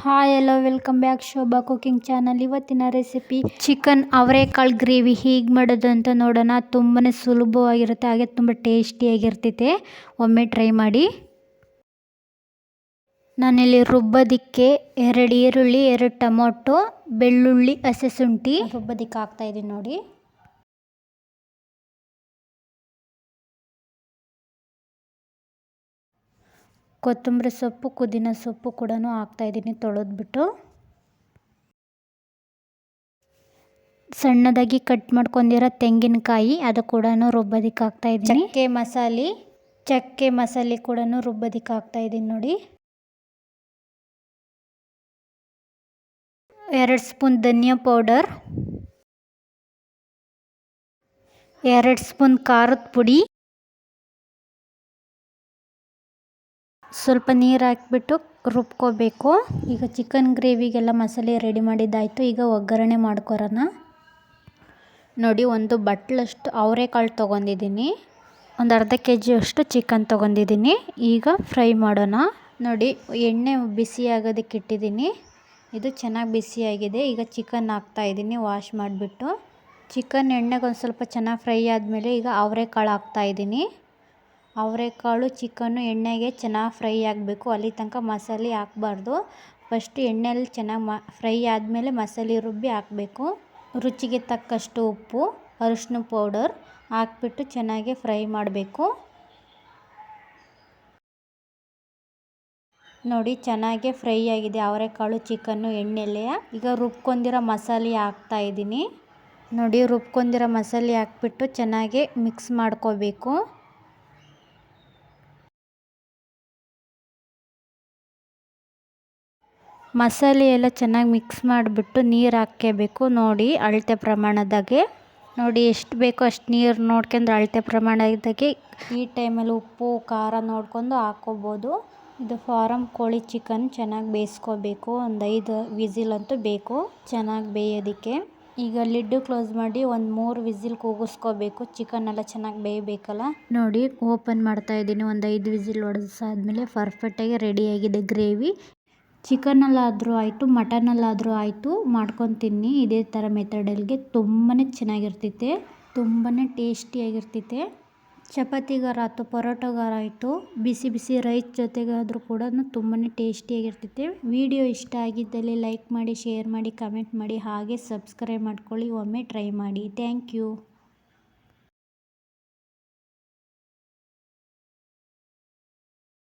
Hi hello welcome back Shobha cooking channel. ಇವತ್ತಿನ recipe chicken ಅವರೆಕಾಳು gravy ಹೇಗೆ ಮಾಡೋದು ಅಂತ ನೋಡೋಣ. ತುಂಬಾ ಸುಲಭವಾಗಿರುತ್ತೆ, ಹಾಗೆ ತುಂಬ ಟೇಸ್ಟಿಯಾಗಿರ್ತೈತೆ. ಒಮ್ಮೆ ಟ್ರೈ ಮಾಡಿ. ನಾನಿಲ್ಲಿ ರುಬ್ಬೋದಕ್ಕೆ 2 ಈರುಳ್ಳಿ, 2 ಟೊಮೊಟೊ, ಬೆಳ್ಳುಳ್ಳಿ, ಹಸಿ ಶುಂಠಿ ರುಬ್ಬೋದಕ್ಕೆ ಹಾಕ್ತಾಯಿದ್ದೀನಿ ನೋಡಿ. ಕೊತ್ತಂಬರಿ ಸೊಪ್ಪು, ಪುದೀನ ಸೊಪ್ಪು ಕೂಡ ಹಾಕ್ತಾಯಿದ್ದೀನಿ ತೊಳೆದ್ಬಿಟ್ಟು. ಸಣ್ಣದಾಗಿ ಕಟ್ ಮಾಡ್ಕೊಂಡಿರೋ ತೆಂಗಿನಕಾಯಿ ಅದು ಕೂಡ ರುಬ್ಬೋದಕ್ಕೆ ಹಾಕ್ತಾಯಿದ್ದೀನಿ. ಚಕ್ಕೆ ಮಸಾಲೆ ಕೂಡ ರುಬ್ಬೋದಕ್ಕೆ ಹಾಕ್ತಾಯಿದ್ದೀನಿ ನೋಡಿ. 2 ಸ್ಪೂನ್ ಧನಿಯಾ ಪೌಡರ್, 2 ಸ್ಪೂನ್ ಖಾರದ ಪುಡಿ, ಸ್ವಲ್ಪ ನೀರು ಹಾಕ್ಬಿಟ್ಟು ರುಬ್ಕೋಬೇಕು. ಈಗ ಚಿಕನ್ ಗ್ರೇವಿಗೆಲ್ಲ ಮಸಾಲೆ ರೆಡಿ ಮಾಡಿದ್ದಾಯಿತು. ಈಗ ಒಗ್ಗರಣೆ ಮಾಡ್ಕೊರೋಣ ನೋಡಿ. ಒಂದು ಬಟ್ಲಷ್ಟು ಅವರೆಕಾಳು ತೊಗೊಂಡಿದ್ದೀನಿ, ಒಂದು ಅರ್ಧ kg ಚಿಕನ್ ತೊಗೊಂಡಿದ್ದೀನಿ. ಈಗ ಫ್ರೈ ಮಾಡೋಣ ನೋಡಿ. ಎಣ್ಣೆ ಬಿಸಿ ಆಗೋದಕ್ಕೆ ಇಟ್ಟಿದ್ದೀನಿ. ಇದು ಚೆನ್ನಾಗಿ ಬಿಸಿಯಾಗಿದೆ. ಈಗ ಚಿಕನ್ ಹಾಕ್ತಾಯಿದ್ದೀನಿ ವಾಶ್ ಮಾಡಿಬಿಟ್ಟು. ಚಿಕನ್ ಎಣ್ಣೆಗೆ ಒಂದು ಸ್ವಲ್ಪ ಚೆನ್ನಾಗಿ ಫ್ರೈ ಆದಮೇಲೆ ಈಗ ಅವರೆಕಾಳು ಹಾಕ್ತಾಯಿದ್ದೀನಿ. ಅವರೆಕಾಳು ಚಿಕನ್ನು ಎಣ್ಣೆಗೆ ಚೆನ್ನಾಗಿ ಫ್ರೈ ಆಗಬೇಕು. ಅಲ್ಲಿ ತನಕ ಮಸಾಲೆ ಹಾಕಬಾರ್ದು. ಫಸ್ಟ್ ಎಣ್ಣೆಯಲ್ಲಿ ಚೆನ್ನಾಗಿ ಫ್ರೈ ಆದಮೇಲೆ ಮಸಾಲೆ ರುಬ್ಬಿ ಹಾಕಬೇಕು. ರುಚಿಗೆ ತಕ್ಕಷ್ಟು ಉಪ್ಪು, ಅರಿಶಿನ ಪೌಡರ್ ಹಾಕ್ಬಿಟ್ಟು ಚೆನ್ನಾಗಿ ಫ್ರೈ ಮಾಡಬೇಕು ನೋಡಿ. ಚೆನ್ನಾಗಿ ಫ್ರೈ ಆಗಿದೆ ಅವರೆಕಾಳು ಚಿಕನ್ನು ಎಣ್ಣೆಲೆ. ಈಗ ರುಬ್ಕೊಂಡಿರೋ ಮಸಾಲೆ ಹಾಕ್ತಾಯಿದ್ದೀನಿ ನೋಡಿ. ರುಬ್ಕೊಂಡಿರೋ ಮಸಾಲೆ ಹಾಕ್ಬಿಟ್ಟು ಚೆನ್ನಾಗಿ ಮಿಕ್ಸ್ ಮಾಡ್ಕೋಬೇಕು. ಮಸಾಲೆ ಎಲ್ಲ ಚೆನ್ನಾಗಿ ಮಿಕ್ಸ್ ಮಾಡಿಬಿಟ್ಟು ನೀರು ಹಾಕ್ಕೋಬೇಕು ನೋಡಿ. ಅಳತೆ ಪ್ರಮಾಣದಾಗೆ ನೋಡಿ, ಎಷ್ಟು ಬೇಕೋ ಅಷ್ಟು ನೀರು ನೋಡ್ಕೊಂಡು ಅಳತೆ ಪ್ರಮಾಣದಾಗೆ ಈ ಟೈಮಲ್ಲಿ ಉಪ್ಪು ಖಾರ ನೋಡ್ಕೊಂಡು ಹಾಕ್ಕೋಬೋದು. ಇದು ಫಾರಮ್ ಕೋಳಿ ಚಿಕನ್ ಚೆನ್ನಾಗಿ ಬೇಯಿಸ್ಕೋಬೇಕು. ಒಂದು 5 ವಿಸಿಲ್ ಅಂತೂ ಬೇಕು ಚೆನ್ನಾಗಿ ಬೇಯೋದಕ್ಕೆ. ಈಗ ಲಿಡ್ಡು ಕ್ಲೋಸ್ ಮಾಡಿ ಒಂದು 3 ವಿಸಿಲ್ ಕೂಗಿಸ್ಕೋಬೇಕು. ಚಿಕನ್ ಎಲ್ಲ ಚೆನ್ನಾಗಿ ಬೇಯಬೇಕಲ್ಲ ನೋಡಿ. ಓಪನ್ ಮಾಡ್ತಾಯಿದ್ದೀನಿ. ಒಂದು 5 ವಿಸಿಲ್ ಹೊಡೆಸಾದ್ಮೇಲೆ ಪರ್ಫೆಕ್ಟಾಗಿ ರೆಡಿಯಾಗಿದೆ ಗ್ರೇವಿ. ಚಿಕನಲ್ಲಾದರೂ ಆಯಿತು, ಮಟನಲ್ಲಾದರೂ ಆಯಿತು ಮಾಡ್ಕೊಂಡು ತಿನ್ನಿ ಇದೇ ಥರ ಮೆಥಡಲ್ಲಿಗೆ. ತುಂಬಾ ಚೆನ್ನಾಗಿರ್ತೈತೆ, ತುಂಬಾ ಟೇಸ್ಟಿಯಾಗಿರ್ತೈತೆ. ಚಪಾತಿಗಾರ ಆಯಿತು, ಪರೋಟಗಾರ ಆಯಿತು, ಬಿಸಿ ಬಿಸಿ ರೈಸ್ ಜೊತೆಗಾದರೂ ಕೂಡ ತುಂಬಾ ಟೇಸ್ಟಿಯಾಗಿರ್ತೈತೆ. ವಿಡಿಯೋ ಇಷ್ಟ ಆಗಿದ್ದಲ್ಲಿ ಲೈಕ್ ಮಾಡಿ, ಶೇರ್ ಮಾಡಿ, ಕಮೆಂಟ್ ಮಾಡಿ, ಹಾಗೆ ಸಬ್ಸ್ಕ್ರೈಬ್ ಮಾಡ್ಕೊಳ್ಳಿ. ಒಮ್ಮೆ ಟ್ರೈ ಮಾಡಿ. Thank you.